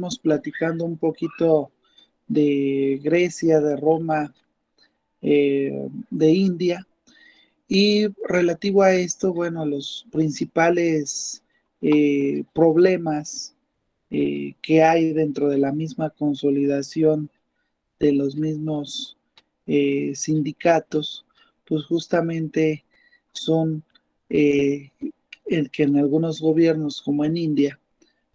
estuvimos platicando un poquito de Grecia, de Roma, de India, y relativo a esto, bueno, los principales problemas que hay dentro de la misma consolidación de los mismos sindicatos, pues justamente son eh, el que en algunos gobiernos, como en India,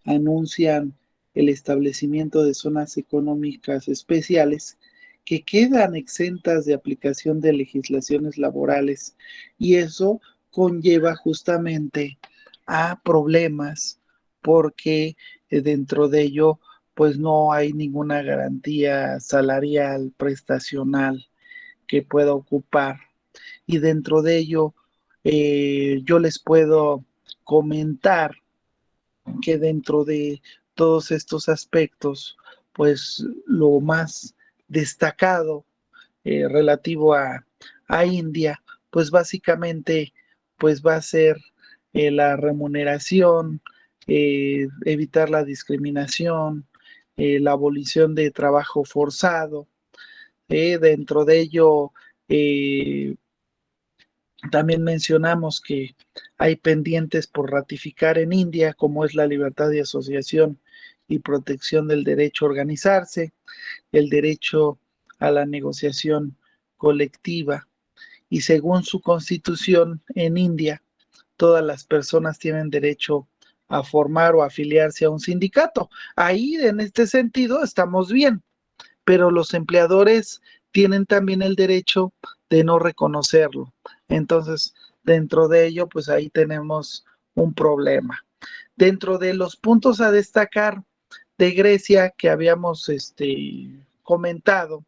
anuncian el establecimiento de zonas económicas especiales que quedan exentas de aplicación de legislaciones laborales, y eso conlleva justamente a problemas porque dentro de ello pues no hay ninguna garantía salarial, prestacional que pueda ocupar, y dentro de ello yo les puedo comentar que dentro de todos estos aspectos, pues lo más destacado relativo a India, pues básicamente pues va a ser la remuneración, evitar la discriminación, la abolición de trabajo forzado. Dentro de ello, eh, también mencionamos que hay pendientes por ratificar en India, como es la libertad de asociación y protección del derecho a organizarse, el derecho a la negociación colectiva. Y según su constitución en India, todas las personas tienen derecho a formar o afiliarse a un sindicato. Ahí, en este sentido, estamos bien, pero los empleadores tienen también el derecho de no reconocerlo. Entonces, dentro de ello, pues ahí tenemos un problema. Dentro de los puntos a destacar de Grecia que habíamos comentado,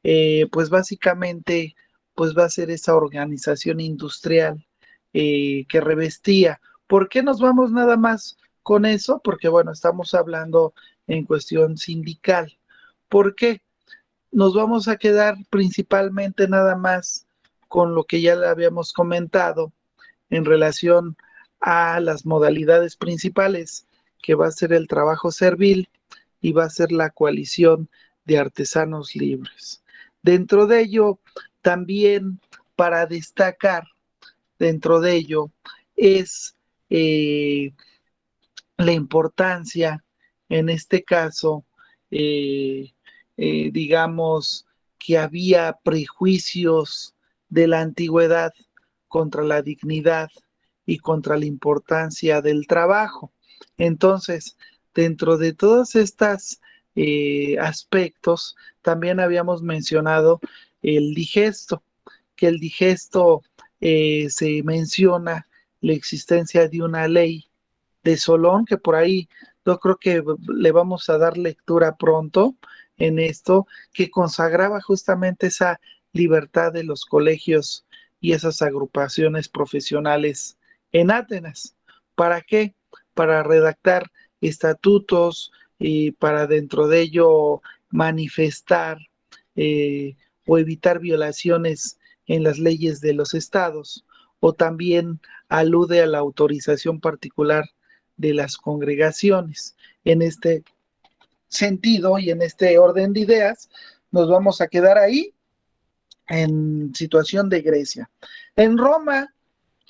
pues básicamente pues va a ser esa organización industrial que revestía. ¿Por qué nos vamos nada más con eso? Porque bueno, estamos hablando en cuestión sindical. ¿Por qué? Nos vamos a quedar principalmente nada más con lo que ya le habíamos comentado en relación a las modalidades principales, que va a ser el trabajo servil y va a ser la coalición de artesanos libres. Dentro de ello, también para destacar, dentro de ello, es eh, la importancia, en este caso, eh, digamos, que había prejuicios de la antigüedad contra la dignidad y contra la importancia del trabajo. Entonces, dentro de todos estos aspectos, también habíamos mencionado el digesto, que el digesto se menciona la existencia de una ley de Solón, que por ahí yo creo que le vamos a dar lectura pronto en esto, que consagraba justamente esa libertad de los colegios y esas agrupaciones profesionales en Atenas. ¿Para qué? Para redactar estatutos y para dentro de ello manifestar eh, o evitar violaciones en las leyes de los estados, o también alude a la autorización particular de las congregaciones. En este sentido y en este orden de ideas, nos vamos a quedar ahí en situación de Grecia. En Roma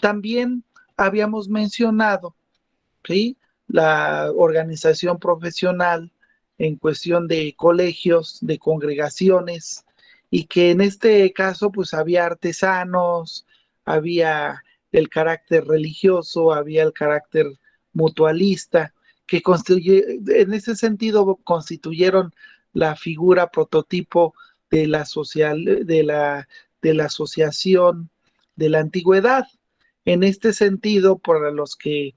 también habíamos mencionado, ¿sí?, la organización profesional en cuestión de colegios, de congregaciones, y que en este caso pues había artesanos, había el carácter religioso, había el carácter mutualista, que en ese sentido constituyeron la figura prototipo de la social, de la asociación de la antigüedad. En este sentido, para los que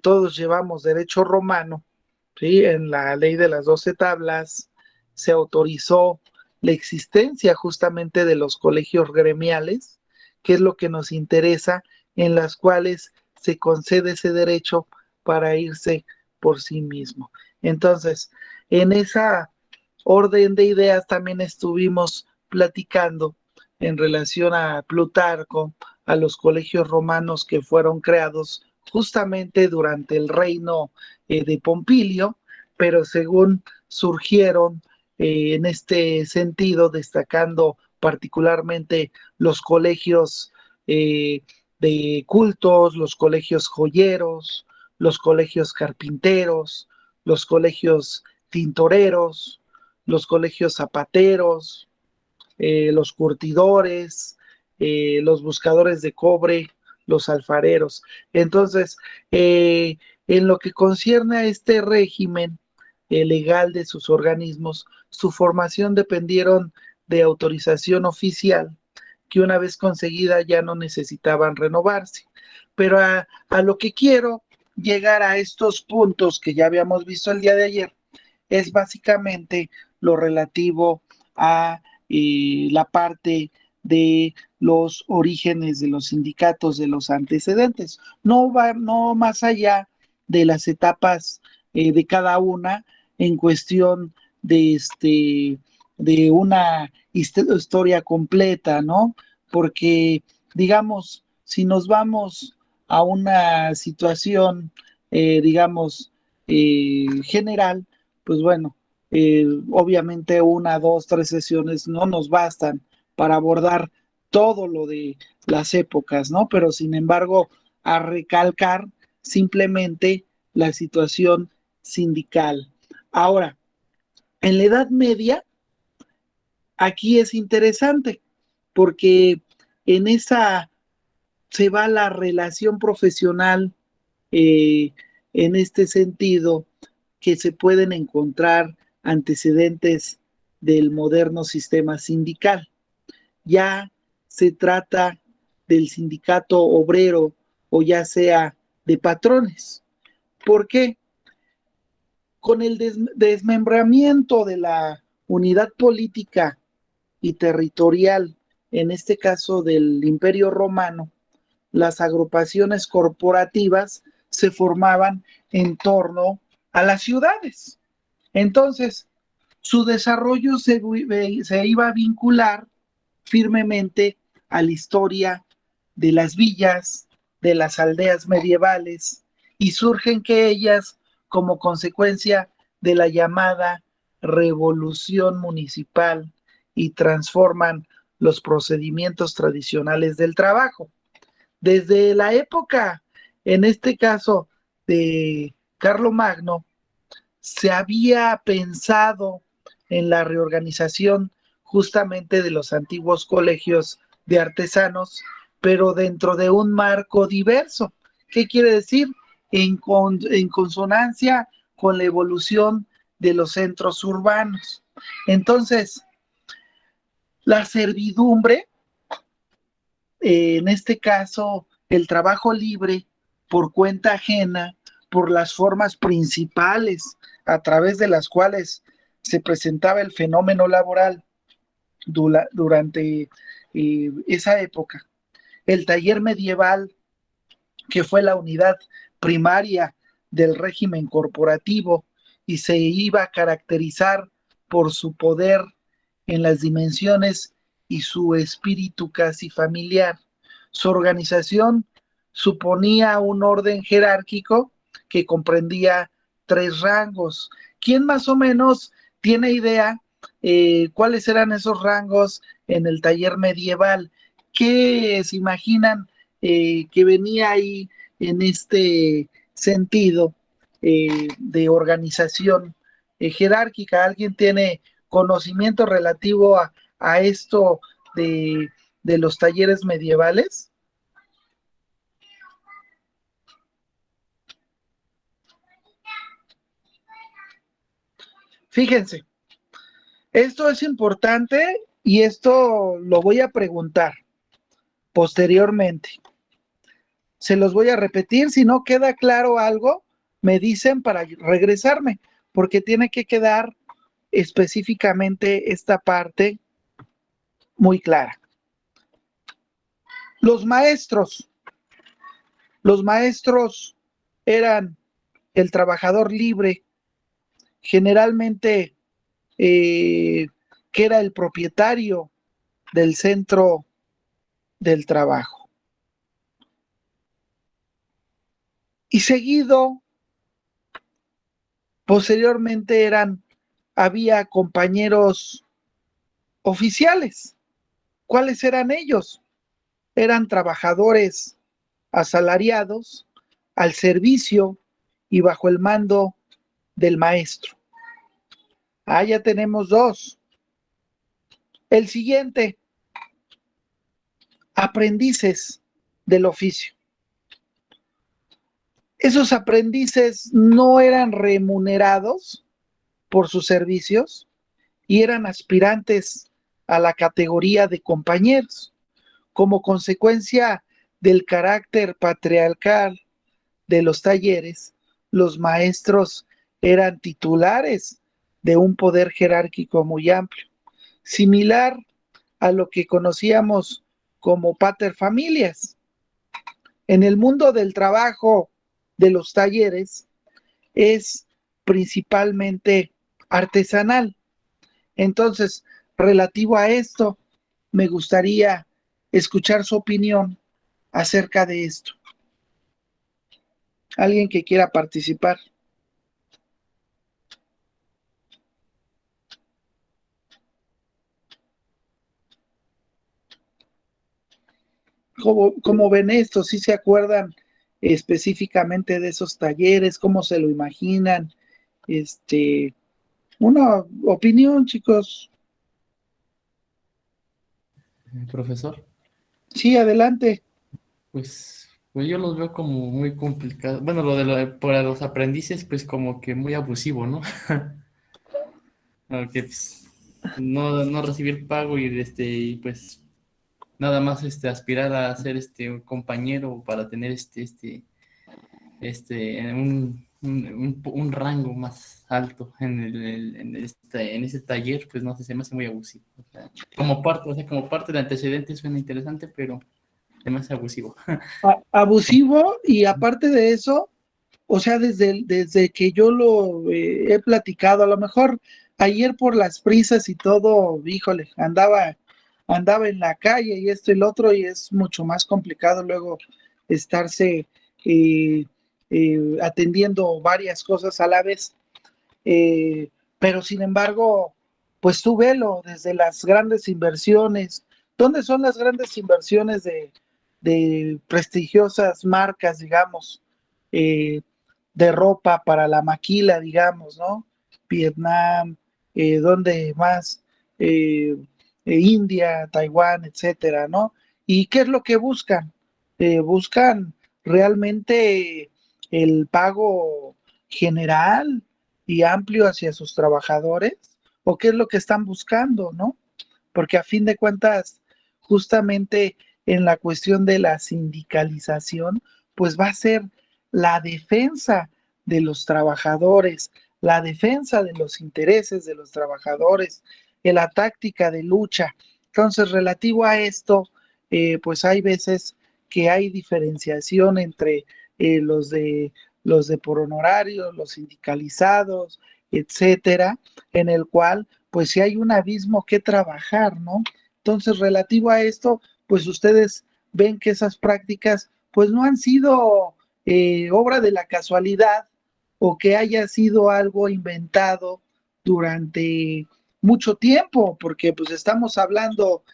todos llevamos derecho romano, ¿sí?, en la ley de las 12 tablas se autorizó la existencia justamente de los colegios gremiales, que es lo que nos interesa, en las cuales se concede ese derecho para irse por sí mismo. Entonces, en esa orden de ideas también estuvimos platicando en relación a Plutarco, a los colegios romanos que fueron creados justamente durante el reino de Pompilio, pero según surgieron en este sentido, destacando particularmente los colegios de cultos, los colegios joyeros, los colegios carpinteros, los colegios tintoreros, los colegios zapateros, los curtidores, los buscadores de cobre, los alfareros. Entonces, en lo que concierne a este régimen legal de sus organismos, su formación dependieron de autorización oficial, que una vez conseguida ya no necesitaban renovarse. Pero a lo que quiero llegar a estos puntos que ya habíamos visto el día de ayer, es básicamente lo relativo a la parte de los orígenes de los sindicatos, de los antecedentes. No más allá de las etapas de cada una en cuestión de una historia completa, ¿no? Porque, digamos, si nos vamos a una situación, digamos, general, pues bueno, obviamente una, dos, tres sesiones no nos bastan para abordar todo lo de las épocas, ¿no? Pero sin embargo, a recalcar simplemente la situación sindical. Ahora, en la Edad Media, aquí es interesante porque en esa se va la relación profesional eh, en este sentido que se pueden encontrar antecedentes del moderno sistema sindical. Ya se trata del sindicato obrero o ya sea de patrones. ¿Por qué? Con el desmembramiento de la unidad política y territorial, en este caso del Imperio Romano, las agrupaciones corporativas se formaban en torno a las ciudades. Entonces, su desarrollo se iba a vincular firmemente a la historia de las villas, de las aldeas medievales, y surgen que ellas, como consecuencia de la llamada revolución municipal, y transforman los procedimientos tradicionales del trabajo. Desde la época, en este caso, de Carlomagno, se había pensado en la reorganización justamente de los antiguos colegios de artesanos, pero dentro de un marco diverso. ¿Qué quiere decir? En consonancia con la evolución de los centros urbanos. Entonces, la servidumbre, en este caso, el trabajo libre por cuenta ajena, por las formas principales a través de las cuales se presentaba el fenómeno laboral durante esa época. El taller medieval, que fue la unidad primaria del régimen corporativo y se iba a caracterizar por su poder en las dimensiones y su espíritu casi familiar. Su organización suponía un orden jerárquico que comprendía tres rangos. ¿Quién más o menos tiene idea cuáles eran esos rangos en el taller medieval? ¿Qué se imaginan que venía ahí en este sentido de organización jerárquica? ¿Alguien tiene conocimiento relativo a esto de los talleres medievales? Fíjense, esto es importante y esto lo voy a preguntar posteriormente. Se los voy a repetir, si no queda claro algo, me dicen para regresarme, porque tiene que quedar específicamente esta parte muy clara. Los maestros, los maestros eran el trabajador libre, generalmente que era el propietario del centro del trabajo. Y seguido Posteriormente había compañeros oficiales. ¿Cuáles eran ellos? Eran trabajadores asalariados al servicio y bajo el mando del maestro. Ya tenemos dos. El siguiente, aprendices del oficio. Esos aprendices no eran remunerados por sus servicios y eran aspirantes a la categoría de compañeros. Como consecuencia del carácter patriarcal de los talleres, los maestros eran titulares de un poder jerárquico muy amplio, similar a lo que conocíamos como paterfamilias. En el mundo del trabajo de los talleres es principalmente artesanal. Entonces, relativo a esto, me gustaría escuchar su opinión acerca de esto. ¿Alguien que quiera participar? ¿Cómo ven esto? ¿Sí se acuerdan específicamente de esos talleres? ¿Cómo se lo imaginan? Una opinión, chicos. Profesor, Sí, adelante. pues yo los veo como muy complicados. Bueno, para los aprendices, pues como que muy abusivo, ¿no? Porque pues, no recibir pago y pues nada más aspirar a ser un compañero para tener un rango más alto en ese taller, pues no sé, se me hace muy abusivo. Como parte del antecedente suena interesante, pero se me hace abusivo. Abusivo, y aparte de eso, o sea, desde que yo lo he platicado, a lo mejor ayer por las prisas y todo, híjole, andaba en la calle y esto y lo otro, y es mucho más complicado luego estarse eh, atendiendo varias cosas a la vez. Pero sin embargo, pues tú velo desde las grandes inversiones. ¿Dónde son las grandes inversiones de prestigiosas marcas, digamos, eh, de ropa para la maquila, digamos, ¿no? Vietnam, ¿dónde más? India, Taiwán, etcétera, ¿no? ¿Y qué es lo que buscan? Buscan realmente el pago general y amplio hacia sus trabajadores, o qué es lo que están buscando, ¿no? Porque a fin de cuentas, justamente en la cuestión de la sindicalización, pues va a ser la defensa de los trabajadores, la defensa de los intereses de los trabajadores, la táctica de lucha. Entonces, relativo a esto, pues hay veces que hay diferenciación entre los de por honorario, los sindicalizados, etcétera, en el cual pues sí hay un abismo que trabajar, ¿no? Entonces, relativo a esto, pues ustedes ven que esas prácticas pues no han sido obra de la casualidad, o que haya sido algo inventado durante mucho tiempo, porque pues estamos hablando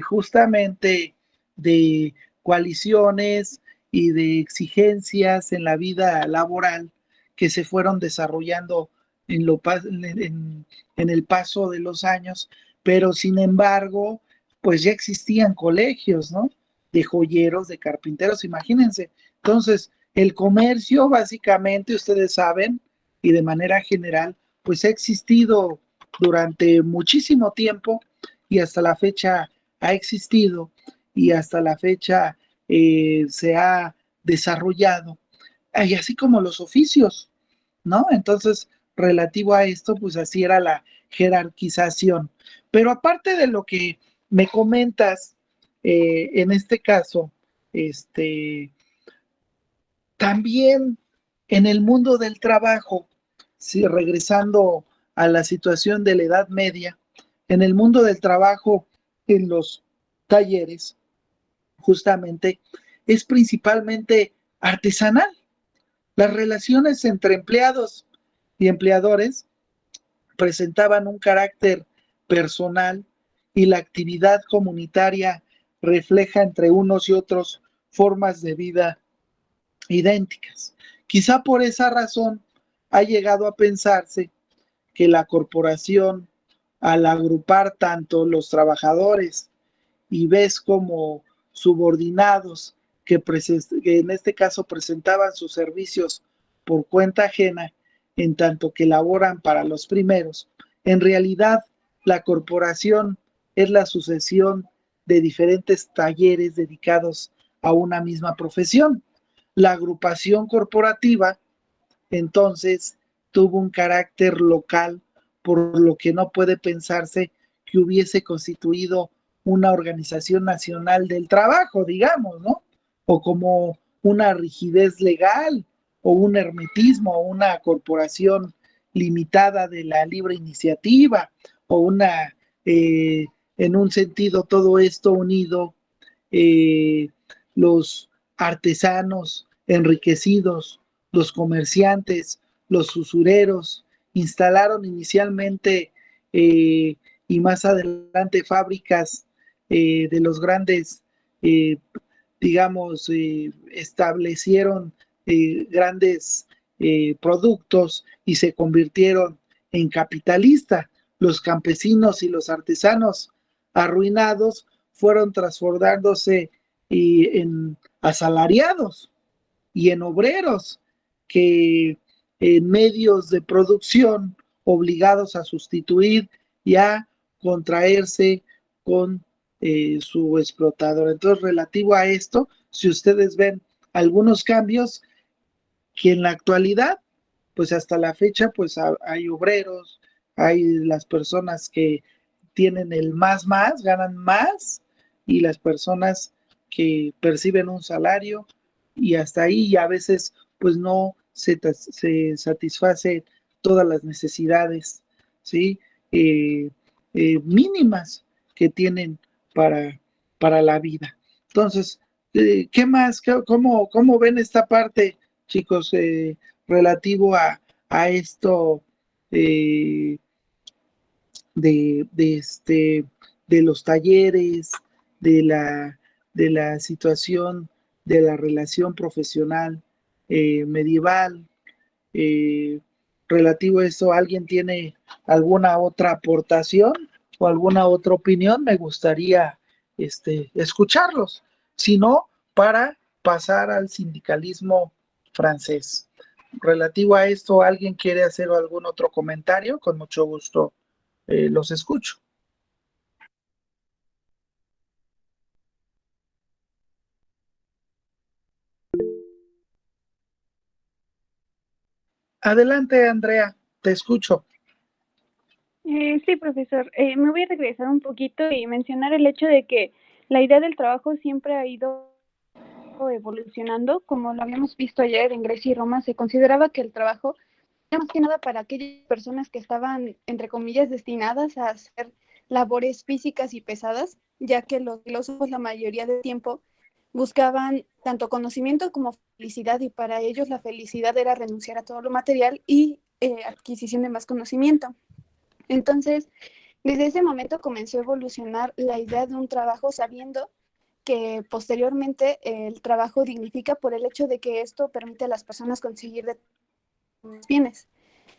justamente de coaliciones y de exigencias en la vida laboral que se fueron desarrollando en el paso de los años, pero sin embargo, pues ya existían colegios, ¿no? De joyeros, de carpinteros, imagínense. Entonces, el comercio, básicamente, ustedes saben, y de manera general, pues ha existido durante muchísimo tiempo, y hasta la fecha ha existido, y hasta la fecha se ha desarrollado, y así como los oficios, ¿no? Entonces, relativo a esto, pues así era la jerarquización. Pero aparte de lo que me comentas, en este caso, este, también en el mundo del trabajo, si regresando a la situación de la Edad Media, en el mundo del trabajo, en los talleres, justamente, es principalmente artesanal. Las relaciones entre empleados y empleadores presentaban un carácter personal y la actividad comunitaria refleja entre unos y otros formas de vida idénticas. Quizá por esa razón ha llegado a pensarse que la corporación, al agrupar tanto los trabajadores y ves como subordinados que en este caso presentaban sus servicios por cuenta ajena, en tanto que laboran para los primeros, en realidad la corporación es la sucesión de diferentes talleres dedicados a una misma profesión. La agrupación corporativa entonces tuvo un carácter local, por lo que no puede pensarse que hubiese constituido una organización nacional del trabajo, digamos, ¿no? O como una rigidez legal, o un hermetismo, o una corporación limitada de la libre iniciativa, o una, en un sentido, todo esto unido, eh, los artesanos enriquecidos, los comerciantes, los usureros, instalaron inicialmente y más adelante fábricas de los grandes, eh, digamos, establecieron grandes productos y se convirtieron en capitalistas. Los campesinos y los artesanos arruinados fueron transformándose en asalariados y en obreros que en medios de producción obligados a sustituir y a contraerse con su explotador. Entonces, relativo a esto, si ustedes ven algunos cambios que en la actualidad, pues hasta la fecha, pues hay obreros, hay las personas que tienen el más, ganan más, y las personas que perciben un salario y hasta ahí y a veces pues no se satisface todas las necesidades, ¿sí? Mínimas que tienen para, para la vida. Entonces, ¿qué más? ¿Cómo ven esta parte, chicos, relativo a esto eh, de de los talleres, de de la situación de la relación profesional medieval? Eh, Relativo a eso, ¿alguien tiene alguna otra aportación o alguna otra opinión? Me gustaría escucharlos. Si no, para pasar al sindicalismo francés. Relativo a esto, ¿alguien quiere hacer algún otro comentario? Con mucho gusto los escucho. Adelante, Andrea, te escucho. Sí, profesor. Me voy a regresar un poquito y mencionar el hecho de que la idea del trabajo siempre ha ido evolucionando. Como lo habíamos visto ayer en Grecia y Roma, se consideraba que el trabajo era más que nada para aquellas personas que estaban, entre comillas, destinadas a hacer labores físicas y pesadas, ya que los filósofos la mayoría del tiempo buscaban tanto conocimiento como felicidad, y para ellos la felicidad era renunciar a todo lo material y adquisición de más conocimiento. Entonces, desde ese momento comenzó a evolucionar la idea de un trabajo, sabiendo que posteriormente el trabajo dignifica por el hecho de que esto permite a las personas conseguir bienes.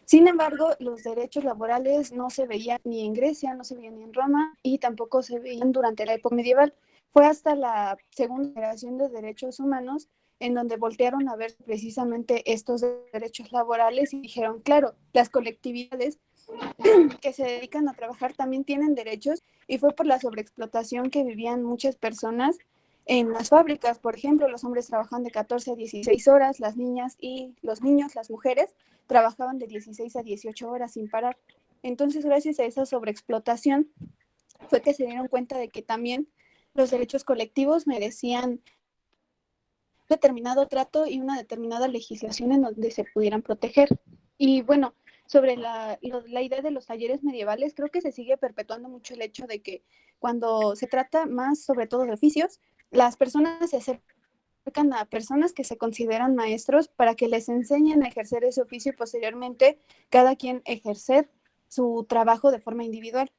Sin embargo, los derechos laborales no se veían ni en Grecia, no se veían ni en Roma, y tampoco se veían durante la época medieval. Fue hasta la segunda generación de derechos humanos en donde voltearon a ver precisamente estos derechos laborales y dijeron, claro, las colectividades que se dedican a trabajar también tienen derechos, y fue por la sobreexplotación que vivían muchas personas en las fábricas. Por ejemplo, los hombres trabajaban de 14 a 16 horas, las niñas y los niños, las mujeres, trabajaban de 16 a 18 horas sin parar. Entonces, gracias a esa sobreexplotación, fue que se dieron cuenta de que también los derechos colectivos merecían determinado trato y una determinada legislación en donde se pudieran proteger. Y bueno, sobre la idea de los talleres medievales, creo que se sigue perpetuando mucho el hecho de que cuando se trata más sobre todo de oficios, las personas se acercan acercan a personas que se consideran maestros para que les enseñen a ejercer ese oficio y posteriormente cada quien ejercer su trabajo de forma individual.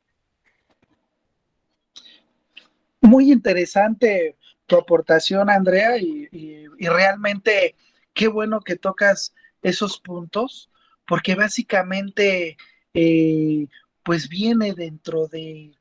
Muy interesante tu aportación, Andrea, y realmente qué bueno que tocas esos puntos, porque básicamente eh, pues viene dentro de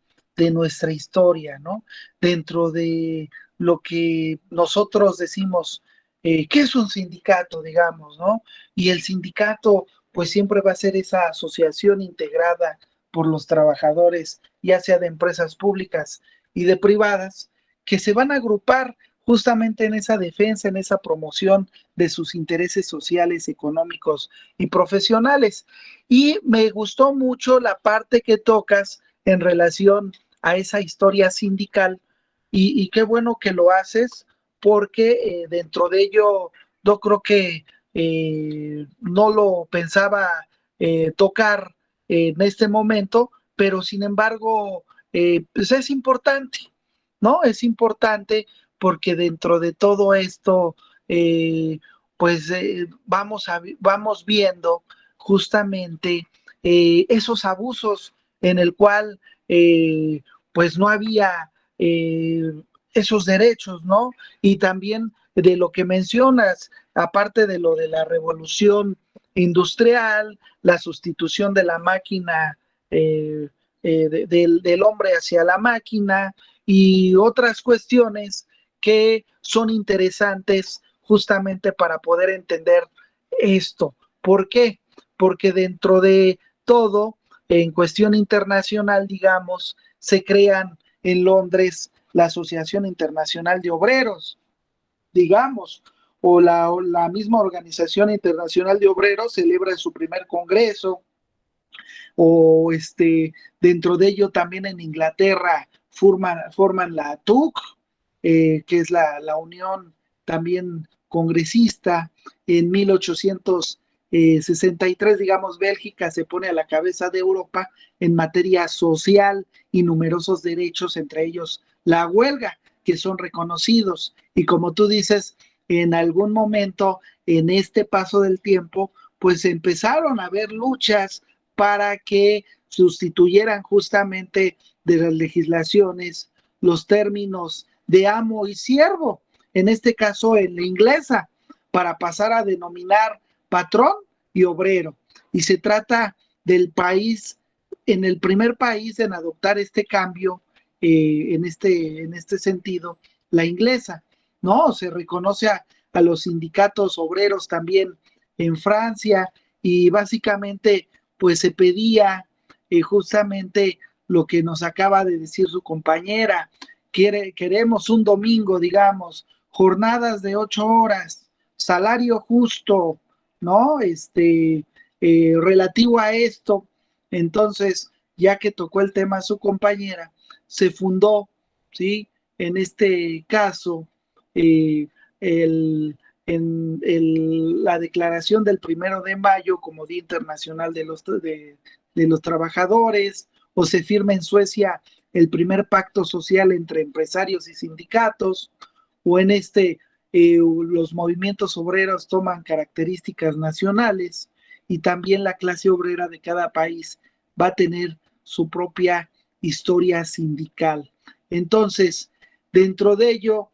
nuestra historia, ¿no? Dentro de lo que nosotros decimos, ¿qué es un sindicato, digamos, ¿no? Y el sindicato pues siempre va a ser esa asociación integrada por los trabajadores, ya sea de empresas públicas y de privadas, que se van a agrupar justamente en esa defensa, en esa promoción de sus intereses sociales, económicos y profesionales. Y me gustó mucho la parte que tocas en relación a esa historia sindical y qué bueno que lo haces porque dentro de ello yo creo que no lo pensaba tocar en este momento, pero sin embargo pues es importante, ¿no? Es importante porque dentro de todo esto, pues vamos viendo justamente esos abusos en el cual pues no había eh, esos derechos, ¿no? Y también de lo que mencionas, aparte de lo de la revolución industrial, la sustitución de la máquina del hombre hacia la máquina y otras cuestiones que son interesantes justamente para poder entender esto. ¿Por qué? Porque dentro de todo, en cuestión internacional, digamos, se crean en Londres la Asociación Internacional de Obreros, digamos, o la misma Organización Internacional de Obreros celebra su primer congreso, o dentro de ello también en Inglaterra forman la TUC, que es la Unión también congresista. En 1863, digamos, Bélgica se pone a la cabeza de Europa en materia social y numerosos derechos, entre ellos la huelga, que son reconocidos. Y como tú dices, en algún momento, en este paso del tiempo, pues empezaron a haber luchas para que sustituyeran justamente de las legislaciones los términos de amo y siervo, en este caso en la inglesa, para pasar a denominar patrón y obrero. Y se trata del país, en el primer país en adoptar este cambio, en este sentido, la inglesa, ¿no? Se reconoce a los sindicatos obreros también en Francia y básicamente pues se pedía justamente lo que nos acaba de decir su compañera. Queremos un domingo, digamos, jornadas de 8 horas, salario justo, ¿no? Relativo a esto. Entonces, ya que tocó el tema su compañera, se fundó, ¿sí? En este caso, eh, el, la declaración del 1 de mayo como Día Internacional de los Trabajadores, o se firma en Suecia el primer pacto social entre empresarios y sindicatos, o en los movimientos obreros toman características nacionales y también la clase obrera de cada país va a tener su propia historia sindical. Entonces, dentro de ello,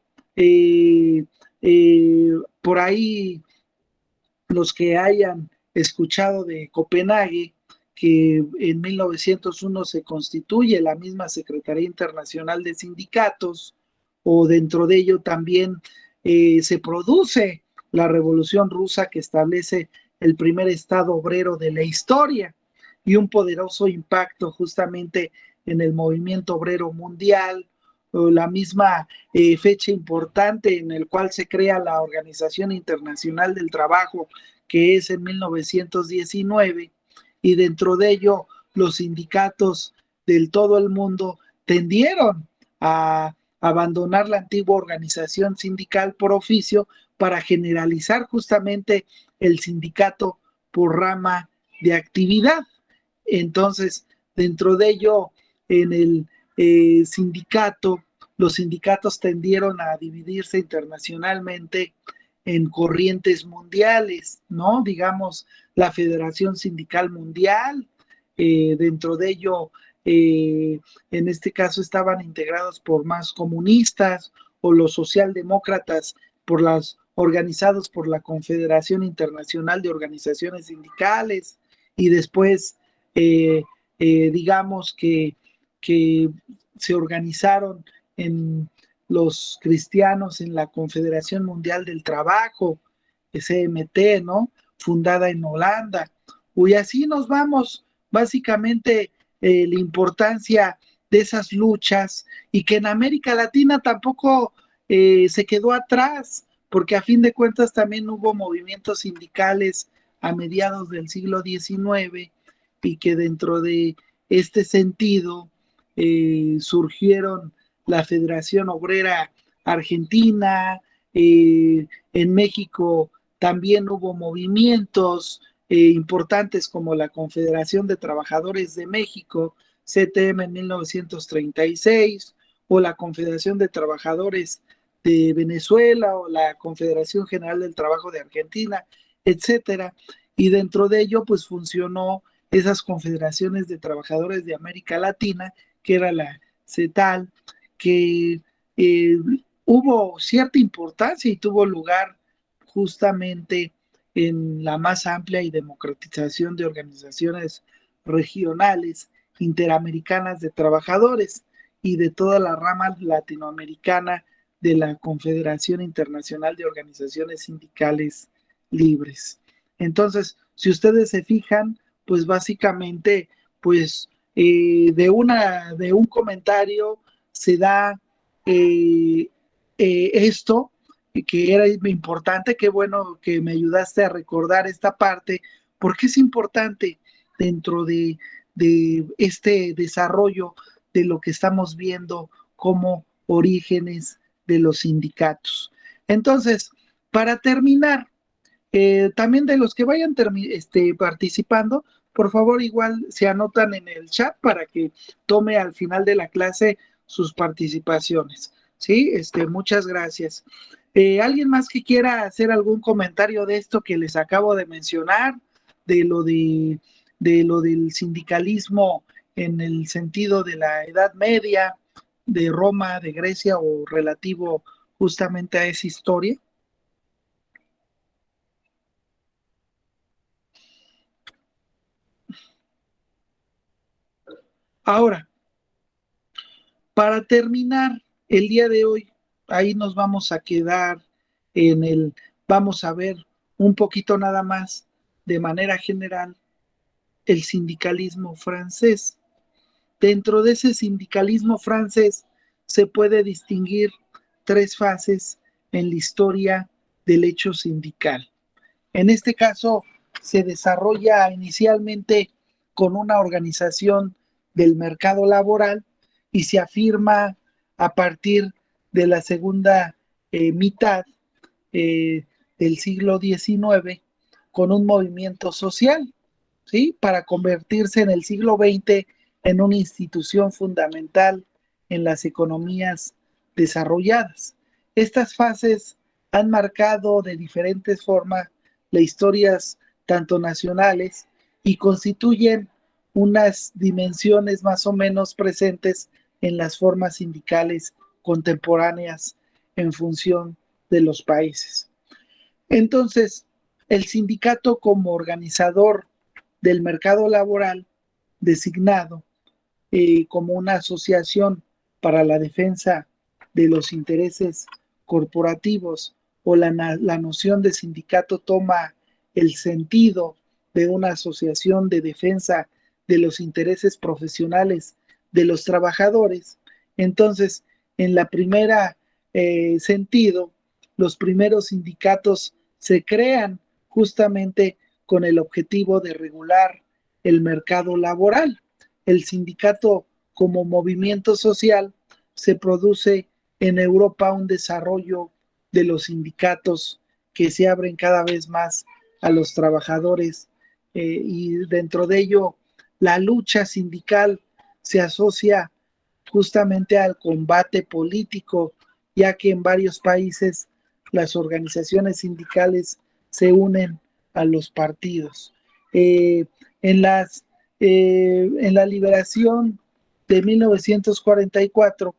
por ahí los que hayan escuchado de Copenhague, que en 1901 se constituye la misma Secretaría Internacional de Sindicatos, o dentro de ello también se produce la Revolución Rusa que establece el primer Estado obrero de la historia y un poderoso impacto justamente en el movimiento obrero mundial, o la misma fecha importante en el cual se crea la Organización Internacional del Trabajo, que es en 1919, y dentro de ello los sindicatos del todo el mundo tendieron a abandonar la antigua organización sindical por oficio para generalizar justamente el sindicato por rama de actividad. Entonces, dentro de ello, en el sindicato, los sindicatos tendieron a dividirse internacionalmente en corrientes mundiales, ¿no? Digamos, la Federación Sindical Mundial, dentro de ello, en este caso estaban integrados por más comunistas o los socialdemócratas organizados por la Confederación Internacional de Organizaciones Sindicales, y después, digamos que se organizaron en los cristianos en la Confederación Mundial del Trabajo, CMT, ¿no? Fundada en Holanda. Y así nos vamos, básicamente, la importancia de esas luchas, y que en América Latina tampoco se quedó atrás, porque a fin de cuentas también hubo movimientos sindicales a mediados del siglo XIX, y que dentro de este sentido surgieron la Federación Obrera Argentina, en México también hubo movimientos importantes como la Confederación de Trabajadores de México, CTM en 1936, o la Confederación de Trabajadores de Venezuela, o la Confederación General del Trabajo de Argentina, etcétera. Y dentro de ello, pues funcionó esas confederaciones de trabajadores de América Latina, que era la CETAL, que eh, hubo cierta importancia y tuvo lugar justamente en la más amplia y democratización de organizaciones regionales interamericanas de trabajadores y de toda la rama latinoamericana de la Confederación Internacional de Organizaciones Sindicales Libres. Entonces, si ustedes se fijan, pues básicamente, pues de un comentario se da esto, que era importante. Qué bueno que me ayudaste a recordar esta parte, porque es importante dentro de este desarrollo de lo que estamos viendo como orígenes de los sindicatos. Entonces, para terminar, también de los que vayan participando, por favor, igual se anotan en el chat para que tome al final de la clase sus participaciones. ¿Sí? Muchas gracias. ¿Alguien más que quiera hacer algún comentario de esto que les acabo de mencionar, de lo del sindicalismo en el sentido de la Edad Media, de Roma, de Grecia, o relativo justamente a esa historia? Ahora, para terminar el día de hoy, ahí nos vamos a quedar vamos a ver un poquito nada más de manera general el sindicalismo francés. Dentro de ese sindicalismo francés se puede distinguir tres fases en la historia del hecho sindical. En este caso, se desarrolla inicialmente con una organización del mercado laboral, y se afirma a partir de la segunda mitad del siglo XIX con un movimiento social, ¿sí? Para convertirse en el siglo XX en una institución fundamental en las economías desarrolladas. Estas fases han marcado de diferentes formas las historias tanto nacionales, y constituyen unas dimensiones más o menos presentes en las formas sindicales contemporáneas en función de los países. Entonces, el sindicato como organizador del mercado laboral, designado como una asociación para la defensa de los intereses corporativos, o la noción de sindicato toma el sentido de una asociación de defensa de los intereses profesionales de los trabajadores. Entonces, en la primera sentido, los primeros sindicatos se crean justamente con el objetivo de regular el mercado laboral. El sindicato como movimiento social se produce en Europa un desarrollo de los sindicatos que se abren cada vez más a los trabajadores, y dentro de ello la lucha sindical se asocia justamente al combate político, ya que en varios países las organizaciones sindicales se unen a los partidos. Eh, en, las, en la liberación de 1944,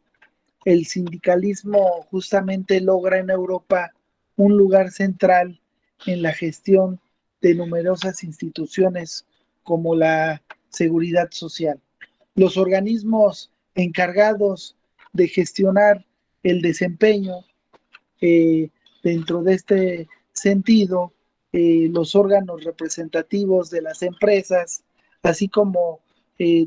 el sindicalismo justamente logra en Europa un lugar central en la gestión de numerosas instituciones como la seguridad social. Los organismos encargados de gestionar el desempeño eh, dentro de este sentido, los órganos representativos de las empresas, así como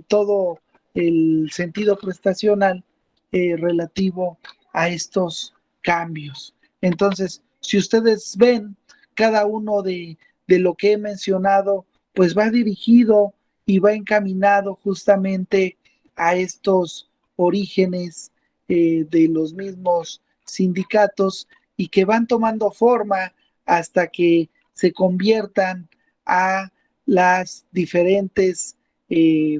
todo el sentido prestacional relativo a estos cambios. Entonces, si ustedes ven, cada uno de lo que he mencionado, pues va dirigido y va encaminado justamente a estos orígenes de los mismos sindicatos y que van tomando forma hasta que se conviertan a las diferentes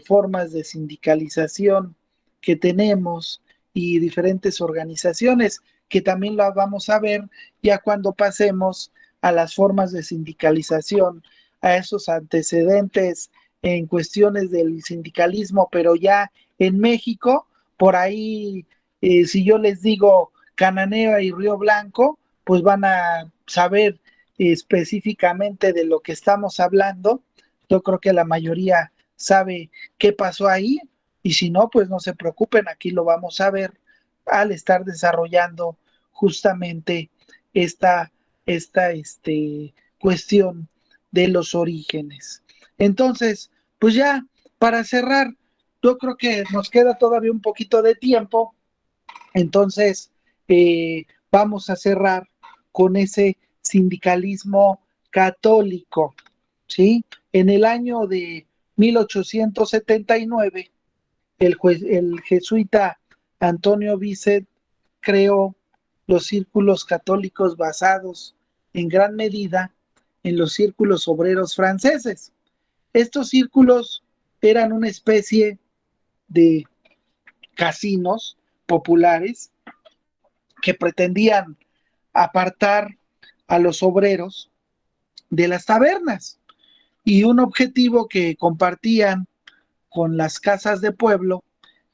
formas de sindicalización que tenemos y diferentes organizaciones que también las vamos a ver ya cuando pasemos a las formas de sindicalización, a esos antecedentes en cuestiones del sindicalismo, pero ya en México, por ahí, si yo les digo Cananea y Río Blanco, pues van a saber específicamente de lo que estamos hablando. Yo creo que la mayoría sabe qué pasó ahí, y si no, pues no se preocupen, aquí lo vamos a ver al estar desarrollando justamente esta cuestión de los orígenes. Entonces, pues ya para cerrar, yo creo que nos queda todavía un poquito de tiempo, entonces vamos a cerrar con ese sindicalismo católico, ¿sí? En el año de 1879, el jesuita Antonio Bisset creó los círculos católicos basados en gran medida en los círculos obreros franceses. Estos círculos eran una especie de casinos populares que pretendían apartar a los obreros de las tabernas, y un objetivo que compartían con las casas de pueblo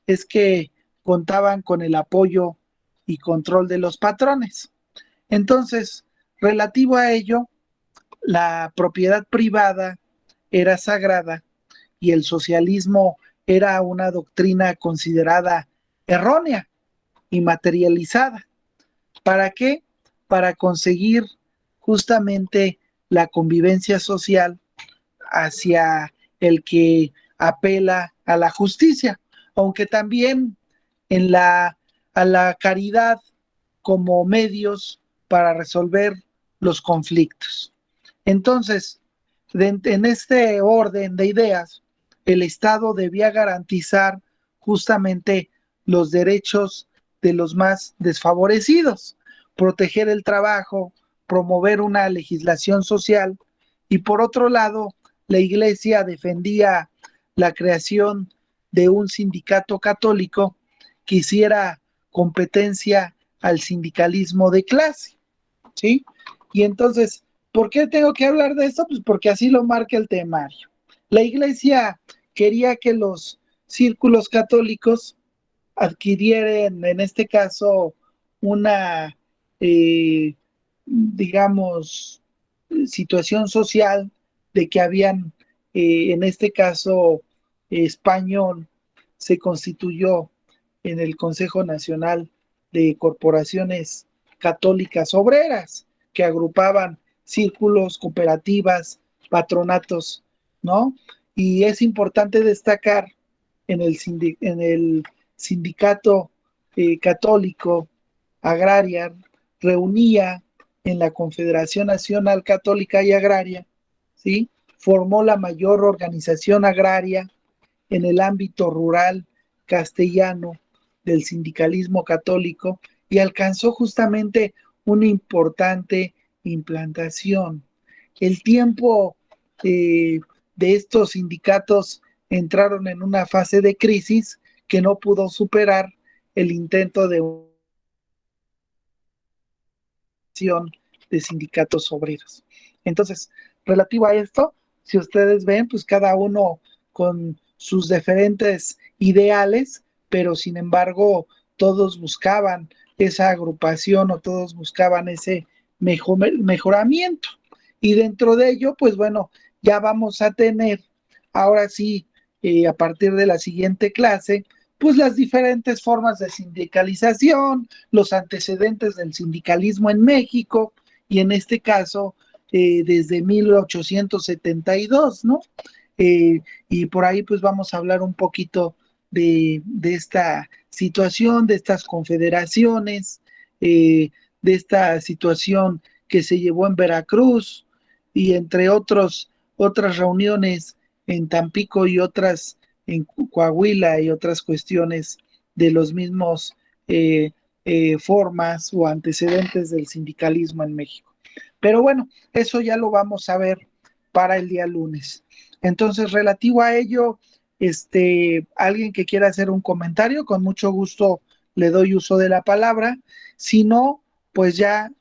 es que contaban con el apoyo y control de los patrones. Entonces, relativo a ello, la propiedad privada era sagrada y el socialismo era una doctrina considerada errónea y materializada. ¿Para qué? Para conseguir justamente la convivencia social hacia el que apela a la justicia, aunque también en a la caridad como medios para resolver los conflictos. Entonces, en este orden de ideas, el Estado debía garantizar justamente los derechos de los más desfavorecidos, proteger el trabajo, promover una legislación social, y por otro lado, la Iglesia defendía la creación de un sindicato católico que hiciera competencia al sindicalismo de clase, ¿sí? Y entonces, ¿por qué tengo que hablar de esto? Pues porque así lo marca el temario. La Iglesia quería que los círculos católicos adquirieran, en este caso, una, digamos, situación social de que habían, en este caso, español, se constituyó en el Consejo Nacional de Corporaciones Católicas Obreras, que agrupaban círculos, cooperativas, patronatos, ¿no? Y es importante destacar en el sindicato católico agraria, reunía en la Confederación Nacional Católica y Agraria, ¿sí? Formó la mayor organización agraria en el ámbito rural castellano del sindicalismo católico y alcanzó justamente una importante implantación. El tiempo de estos sindicatos entraron en una fase de crisis que no pudo superar el intento de de sindicatos obreros. Entonces, relativo a esto, si ustedes ven, pues cada uno con sus diferentes ideales, pero sin embargo todos buscaban esa agrupación o todos buscaban ese mejoramiento. Y dentro de ello, pues bueno, ya vamos a tener, ahora sí, a partir de la siguiente clase, pues las diferentes formas de sindicalización, los antecedentes del sindicalismo en México, y en este caso, desde 1872, ¿no? Y por ahí pues vamos a hablar un poquito de esta situación, de estas confederaciones, de esta situación que se llevó en Veracruz y entre otras reuniones en Tampico y otras en Coahuila y otras cuestiones de los mismos formas o antecedentes del sindicalismo en México. Pero bueno, eso ya lo vamos a ver para el día lunes. Entonces, relativo a ello, alguien que quiera hacer un comentario, con mucho gusto le doy uso de la palabra. Si no, pues ya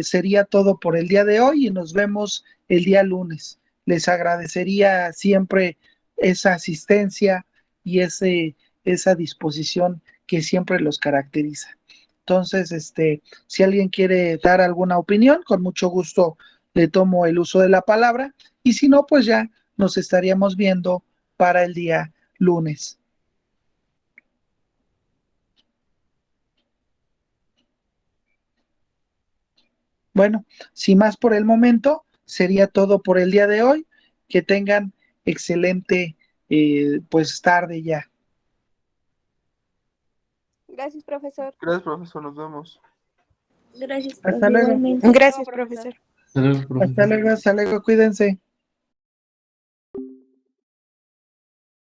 sería todo por el día de hoy y nos vemos el día lunes. Les agradecería siempre esa asistencia y esa disposición que siempre los caracteriza. Entonces, si alguien quiere dar alguna opinión, con mucho gusto le tomo el uso de la palabra y si no, pues ya nos estaríamos viendo para el día lunes. Bueno, sin más por el momento, sería todo por el día de hoy. Que tengan excelente, pues tarde ya. Gracias, profesor. Gracias, profesor. Nos vemos. Gracias, Hasta profe, luego. igualmente. Gracias, profesor. Hasta luego, profesor. Hasta luego, cuídense.